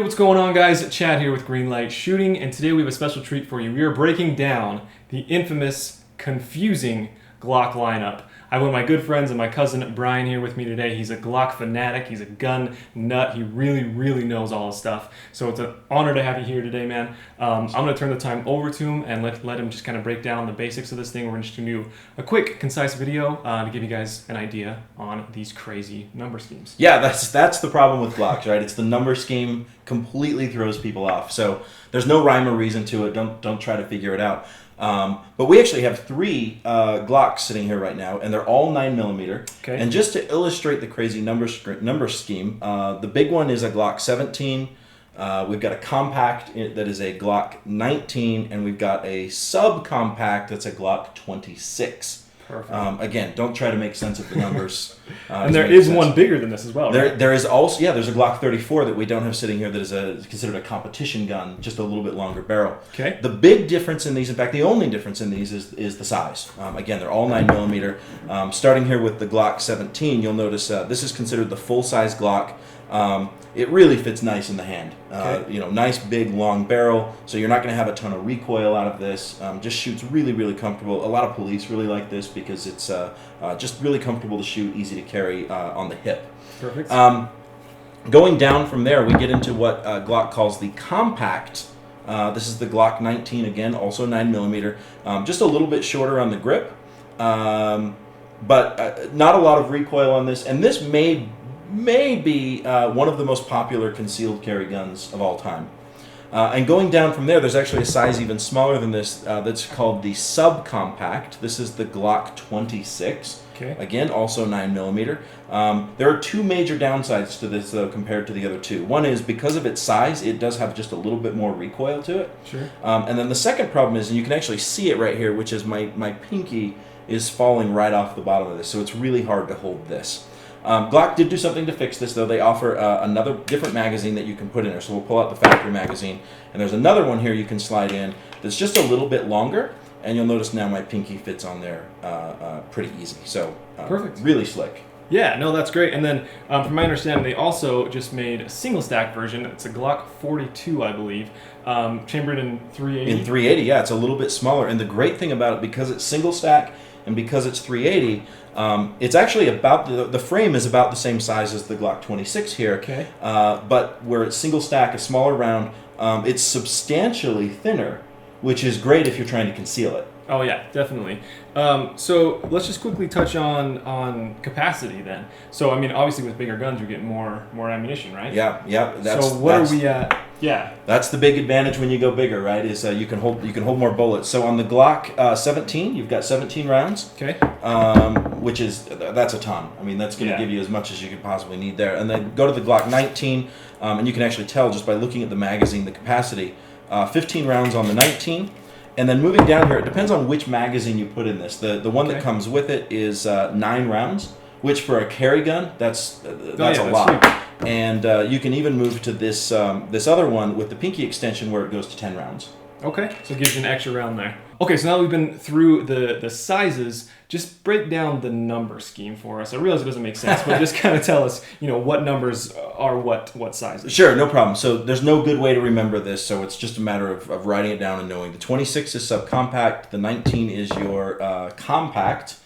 what's going on, guys? Chad here with Greenlight Shooting, and today we have a special treat for you. We are breaking down the infamous, confusing Glock lineup. I have one of my good friends and my cousin Brian here with me today. He's a Glock fanatic. He's a gun nut. He really knows all his stuff. So it's an honor to have you here today, man. I'm going to turn the time over to him and let him just kind of break down the basics of this thing. We're just going to do a quick, concise video to give you guys an idea on these crazy number schemes. Yeah, that's the problem with Glocks, right? It's the number scheme completely throws people off. So there's no rhyme or reason to it. Don't try to figure it out. But we actually have three Glocks sitting here right now, and they're all 9mm. Okay. And just to illustrate the crazy number scheme, the big one is a Glock 17. We've got a compact that is a Glock 19, and we've got a subcompact that's a Glock 26. Perfect. Again, don't try to make sense of the numbers. And there is one bigger than this as well, right? There is also, there's a Glock 34 that we don't have sitting here that is considered a competition gun, just a little bit longer barrel. Okay. The big difference in these, in fact, the only difference in these is the size. Again, they're all 9mm. Starting here with the Glock 17, you'll notice this is considered the full-size Glock. It really fits nice in the hand. Okay. Nice big long barrel, so you're not going to have a ton of recoil out of this. Just shoots really comfortable. A lot of police really like this because it's just really comfortable to shoot, easy to carry on the hip. Perfect. Going down from there, we get into what Glock calls the compact. This is the Glock 19 again, also 9mm. Just a little bit shorter on the grip, but not a lot of recoil on this. And this may be one of the most popular concealed carry guns of all time. And going down from there, there's actually a size even smaller than this that's called the Subcompact. This is the Glock 26. Okay. Again, also 9mm. There are two major downsides to this, though, compared to the other two. One is because of its size, it does have just a little bit more recoil to it. Sure. And then the second problem is, and you can actually see it right here, which is my pinky is falling right off the bottom of this, so it's really hard to hold this. Glock did do something to fix this, though. They offer another different magazine that you can put in there. So we'll pull out the factory magazine, and there's another one here you can slide in that's just a little bit longer, and you'll notice now my pinky fits on there pretty easy. So perfect. Really slick. Yeah, no, that's great. And then, from my understanding, they also just made a single stack version. It's a Glock 42, I believe, chambered in 380. In 380, yeah, it's a little bit smaller. And the great thing about it, because it's single stack and because it's 380, it's actually about the frame is about the same size as the Glock 26 here. Okay. But where it's single stack, a smaller round, it's substantially thinner, which is great if you're trying to conceal it. Oh yeah, definitely. So let's just quickly touch on capacity then. So I mean, obviously with bigger guns, you get more ammunition, right? Yeah. So what are we at? Yeah. That's the big advantage when you go bigger, right? Is you can hold more bullets. So on the Glock 17, you've got 17 rounds. Okay. That's a ton. I mean, that's going to give you as much as you could possibly need there. And then go to the Glock 19, and you can actually tell just by looking at the magazine the capacity. 15 rounds on the 19. And then moving down here, it depends on which magazine you put in this. The one that comes with it is 9 rounds, which for a carry gun, that's a lot. Huge. And you can even move to this other one with the pinky extension where it goes to 10 rounds. Okay, so it gives you an extra round there. Okay, so now we've been through the sizes. Just break down the number scheme for us. I realize it doesn't make sense, but just kind of tell us, what numbers are what sizes. Sure, no problem. So there's no good way to remember this, so it's just a matter of writing it down and knowing. The 26 is subcompact, the 19 is your compact,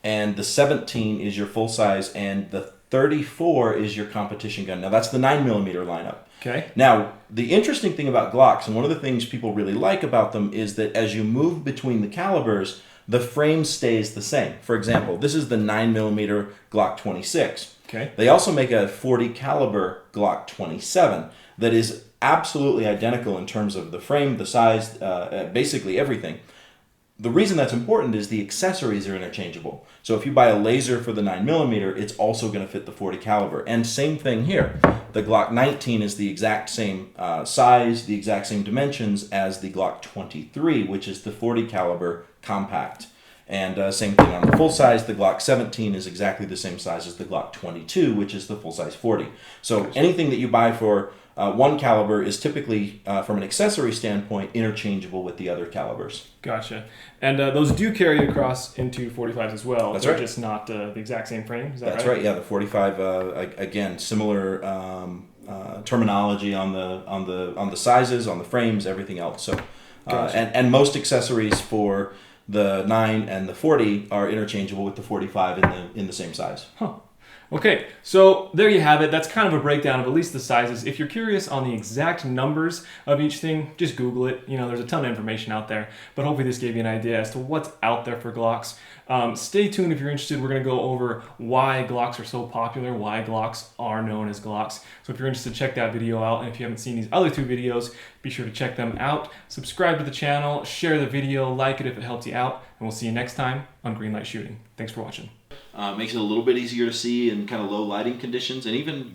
and the 17 is your full size, and the 34 is your competition gun. Now that's the 9mm lineup. Okay. Now, the interesting thing about Glocks, and one of the things people really like about them, is that as you move between the calibers, the frame stays the same. For example, this is the 9mm Glock 26. Okay. They also make a 40 caliber Glock 27 that is absolutely identical in terms of the frame, the size, basically everything. The reason that's important is the accessories are interchangeable. So if you buy a laser for the 9mm, it's also going to fit the 40 caliber. And same thing here. The Glock 19 is the exact same size, the exact same dimensions as the Glock 23, which is the 40 caliber compact. And same thing on the full size. The Glock 17 is exactly the same size as the Glock 22, which is the full size 40. So anything that you buy for one caliber is typically, from an accessory standpoint, interchangeable with the other calibers. Gotcha. And those do carry across into 45s as well. That's They're right. just not the exact same frame. Is that That's right? right. Yeah, the 45 again similar terminology on the sizes, on the frames, everything else. So, Gotcha. and most accessories for the 9 and the 40 are interchangeable with the 45 in the same size. Huh. Okay, so there you have it. That's kind of a breakdown of at least the sizes. If you're curious on the exact numbers of each thing, just Google it. You know, there's a ton of information out there, but hopefully this gave you an idea as to what's out there for Glocks. Stay tuned if you're interested. We're going to go over why Glocks are so popular, why Glocks are known as Glocks. So if you're interested, check that video out. And if you haven't seen these other 2 videos, be sure to check them out. Subscribe to the channel, share the video, like it if it helped you out, and we'll see you next time on Greenlight Shooting. Thanks for watching. Makes it a little bit easier to see in kind of low lighting conditions, and even